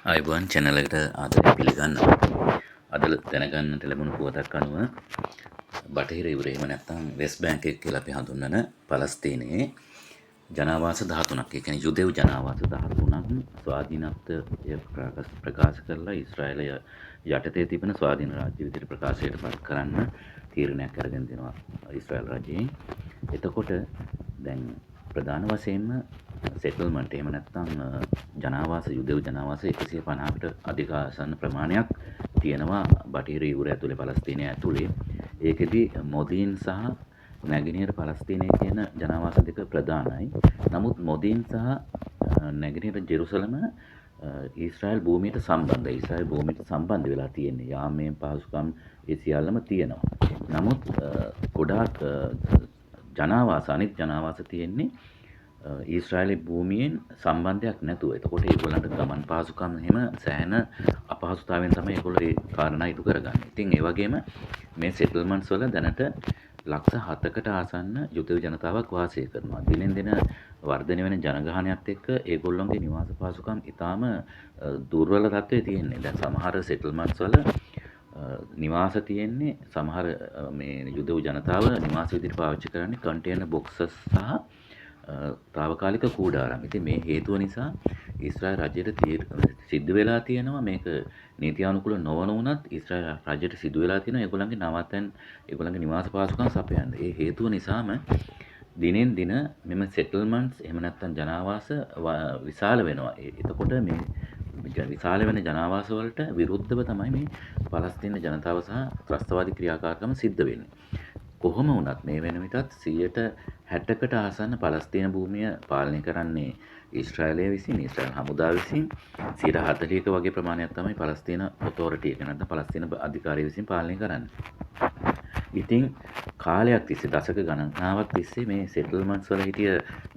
අයිබෝන් channel එකට ආදරයෙන් පිළිගන්නවා. අද දැනගන්නට ලැබුණු පුවතක් අනුව බටහිර යුරේ එහෙම නැත්නම් වෙස්ට් බැංක් එක කියලා අපි හඳුන්වන පලස්තීනයේ ජනාවාස 13ක්, ඒ කියන්නේ යුදෙව් ජනාවාස 13ක් ස්වාධීනත්වය ප්‍රකාශ කරලා ඊශ්‍රායලය යටතේ තිබෙන ස්වාධීන රාජ්‍ය විදිහට ප්‍රකාශයට පත් කරන්න තීරණයක් අරගෙන දෙනවා ඊශ්‍රායල් රජයෙන්. එතකොට දැන් ප්‍රධාන වශයෙන්ම සෙටල්මන්ට් එහෙම නැත්නම් ජනාවාස යුදෙව් ජනාවාස 150කට අධික ආසන්න ප්‍රමාණයක් තියෙනවා බටහිර යුරය ඇතුලේ පලස්තීනය ඇතුලේ. ඒකෙදි මොදීන් සහ නැගෙනහිර පලස්තීනයේ තියෙන ජනාවාස දෙක ප්‍රධානයි. නමුත් මොදීන් සහ නැගෙනහිර ජෙරුසලම ඊශ්‍රායල් භූමියට සම්බන්ධයි. ඊශ්‍රායල් භූමියට සම්බන්ධ වෙලා තියෙන්නේ. යාමයෙන් පහසුකම් ඒ සියල්ලම තියෙනවා. නමුත් ගොඩාක් ජනාවාස අනිත් ජනාවාස තියෙන්නේ ඊශ්‍රායලයේ භූමියෙන් සම්බන්ධයක් නැතුව. එතකොට ඒගොල්ලන්ට ගමන් පහසුකම් එහෙම සෑහෙන අපහසුතාවයෙන් තමයි ඒගොල්ලෝ ඒ කාරණා ඉටු කරගන්නේ. ඉතින් ඒ වගේම මේ සෙටල්මන්ට්ස් වල දැනට ලක්ෂ 7කට ආසන්න යුදෙව් ජනතාවක් වාසය කරනවා. දිනෙන් දින වර්ධනය වෙන ජනගහනයත් එක්ක ඒගොල්ලොන්ගේ නිවාස පහසුකම් ඉතාම දුර්වල තත්ත්වයේ තියෙන්නේ. දැන් සමහර සෙටල්මන්ට්ස් වල නිවාස තියෙන්නේ සමහර මේ යුදෙව් ජනතාව නිවාස විදිහට පාවිච්චි කරන්නේ කන්ටේනර් බොක්සස් සහ තාවකාලික කූඩාරම්. ඉතින් මේ හේතුව නිසා ඊශ්‍රායල් රජයට සිද්ධ වෙලා තියෙනවා මේක නීතියානුකූල නොවන වුණත් ඊශ්‍රායල් රජයට සිදු වෙලා තියෙනවා ඒගොල්ලන්ගේ නවතැන් ඒගොල්ලන්ගේ නිවාස පහසුකම් සපයන්න. ඒ හේතුව නිසාම දිනෙන් දින මෙම සෙටල්මන්ට්ස් එහෙම නැත්නම් ජනාවාස විශාල වෙනවා. එතකොට මේ විශාල වෙන ජනාවාස වලට විරුද්ධව තමයි මේ පලස්තීන ජනතාව සහ ත්‍රස්තවාදී ක්‍රියාකාරකම් සිද්ධ වෙන්නේ. කොහොම වුණත් මේ වෙන විටත් 60කට ආසන්න පලස්තීන භූමිය පාලනය කරන්නේ ඊශ්‍රායලය විසින්, ඊශ්‍රායල් හමුදාව විසින්. 40ක වගේ ප්‍රමාණයක් තමයි පලස්තීන ඔතොරිටි එක නැත්නම් පලස්තීන අධිකාරිය විසින් පාලනය කරන්නේ. ඉතින් කාලයක් තිස්සේ දශක ගණනාවක් තිස්සේ මේ සෙටල්මන්ට්ස් වල හිටිය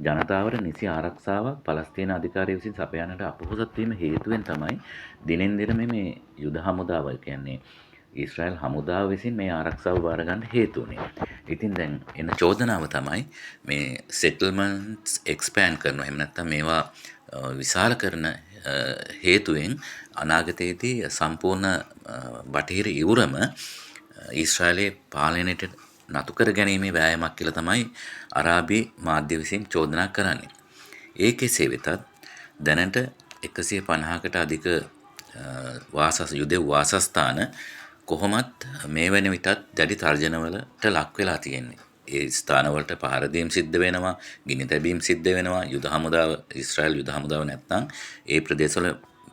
ජනතාවට නිසි ආරක්ෂාවක් පලස්තීන අධිකාරිය විසින් සපයන්නට අපොහොසත් වීම හේතුවෙන් තමයි දිනෙන් දින මේ යුද හමුදාව කියන්නේ ඊශ්‍රායල් හමුදාව විසින් මේ ආරක්ෂාව බාර ගන්න හේතු වුණේ. ඉතින් දැන් එන චෝදනාව තමයි මේ සෙටල්මන්ට්ස් එක්ස්පෑන්ඩ් කරනවා. එහෙම නැත්නම් මේවා විශාල කරන හේතුවෙන් අනාගතයේදී සම්පූර්ණ බටහිර යුරම ඊශ්‍රායලයේ පාලනයට නතු කර ගැනීමේ වෑයමක් කියලා තමයි අරාබි මාධ්‍ය විසින් චෝදනා කරන්නේ. ඒ කෙසේ වෙතත් දැනට 150කට අධික යුදෙව් වාසස්ථාන කොහොමත් මේ වෙන විටත් දැඩි තර්ජනවලට ලක් වෙලා තියෙන්නේ. ඒ ස්ථානවලට පහර දීම් සිද්ධ වෙනවා, ගිනි තැබීම් සිද්ධ වෙනවා. යුද හමුදාව ඊශ්‍රායල් යුද හමුදාව නැත්නම් ඒ ප්‍රදේශවල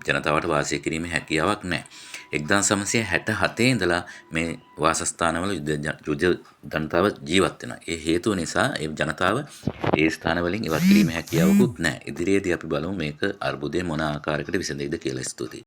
ජනතාවට වාසය කිරීමේ හැකියාවක් නැහැ. 1967 ඉඳලා මේ වාසස්ථානවල යුද ජනතාව ජීවත් වෙනවා. ඒ හේතුව නිසා ඒ ජනතාව ඒ ස්ථාන වලින් ඉවත් කිරීමේ හැකියාවකුත් නැහැ. ඉදිරියේදී අපි බලමු මේක අර්බුදයේ මොන ආකාරයකට විසඳෙයිද කියලා. ස්තුතියි.